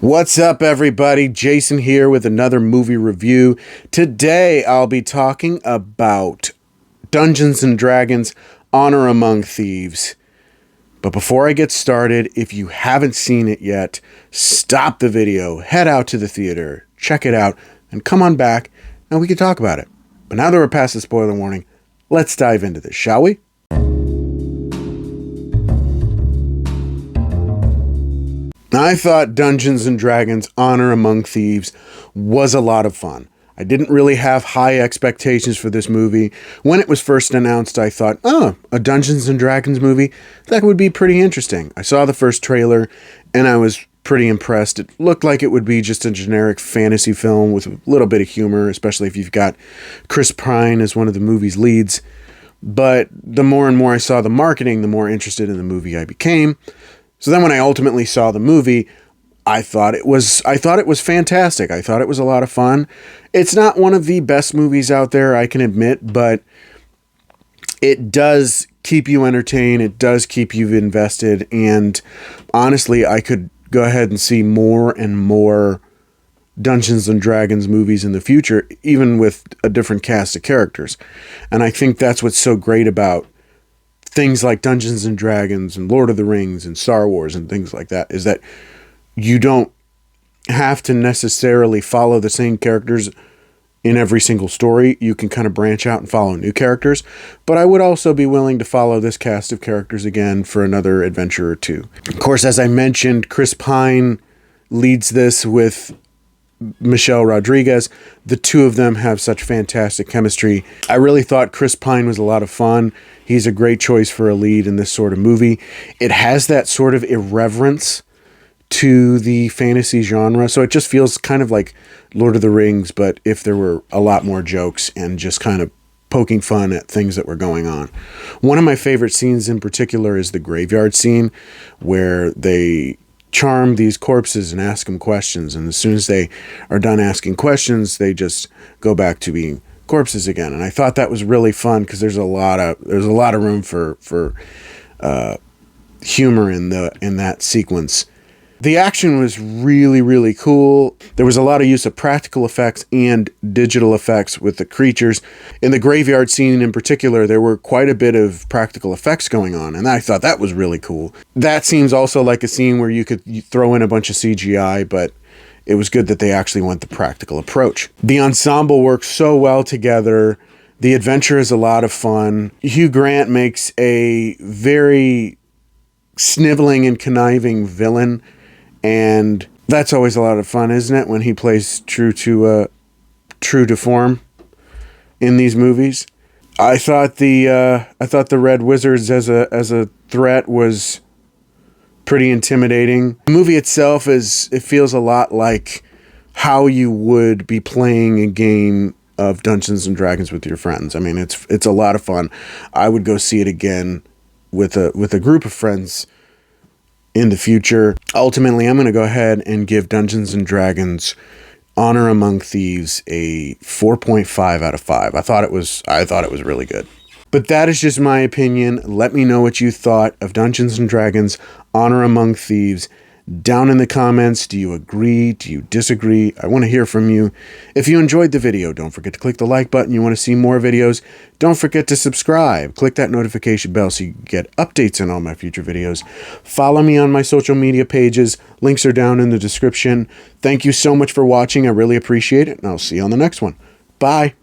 What's up, everybody? Jason here with another movie review. Today I'll be talking about Dungeons & Dragons: Honor Among Thieves. But before I get started, if you haven't seen it yet, stop the video, head out to the theater, check it out, and come on back and we can talk about it. But now that we're past the spoiler warning, let's dive into this, shall we? I thought Dungeons & Dragons: Honor Among Thieves was a lot of fun. I didn't really have high expectations for this movie. When it was first announced, I thought, a Dungeons & Dragons movie? That would be pretty interesting. I saw the first trailer, and I was pretty impressed. It looked like it would be just a generic fantasy film with a little bit of humor, especially if you've got Chris Pine as one of the movie's leads. But the more and more I saw the marketing, the more interested in the movie I became. So then when I ultimately saw the movie, I thought it was fantastic. I thought it was a lot of fun. It's not one of the best movies out there, I can admit, but it does keep you entertained. It does keep you invested. And honestly, I could go ahead and see more and more Dungeons & Dragons movies in the future, even with a different cast of characters. And I think that's what's so great about things like Dungeons & Dragons and Lord of the Rings and Star Wars and things like that, is that you don't have to necessarily follow the same characters in every single story. You can kind of branch out and follow new characters. But I would also be willing to follow this cast of characters again for another adventure or two. Of course, as I mentioned, Chris Pine leads this with Michelle Rodriguez. The two of them have such fantastic chemistry. I really thought Chris Pine was a lot of fun. He's a great choice for a lead in this sort of movie. It has that sort of irreverence to the fantasy genre, so it just feels kind of like Lord of the Rings, but if there were a lot more jokes and just kind of poking fun at things that were going on. One of my favorite scenes in particular is the graveyard scene, where they charm these corpses and ask them questions, and as soon as they are done asking questions, they just go back to being corpses again. And I thought that was really fun because there's a lot of room for humor in that sequence. The action was really, really cool. There was a lot of use of practical effects and digital effects with the creatures. In the graveyard scene in particular, there were quite a bit of practical effects going on, and I thought that was really cool. That seems also like a scene where you could throw in a bunch of CGI, but it was good that they actually went the practical approach. The ensemble works so well together. The adventure is a lot of fun. Hugh Grant makes a very sniveling and conniving villain, and that's always a lot of fun, isn't it, when he plays true to form in these movies. I thought the Red Wizards as a threat was pretty intimidating. The movie itself it feels a lot like how you would be playing a game of Dungeons & Dragons with your friends. I mean, it's a lot of fun. I would go see it again with a group of friends in the future. Ultimately, I'm going to go ahead and give Dungeons & Dragons: Honor Among Thieves a 4.5 out of 5. I thought it was really good. But that is just my opinion. Let me know what you thought of Dungeons & Dragons: Honor Among Thieves down in the comments. Do you agree? Do you disagree? I want to hear from you. If you enjoyed the video, don't forget to click the like button. You want to see more videos? Don't forget to subscribe. Click that notification bell so you can get updates on all my future videos. Follow me on my social media pages. Links are down in the description. Thank you so much for watching. I really appreciate it, and I'll see you on the next one. Bye.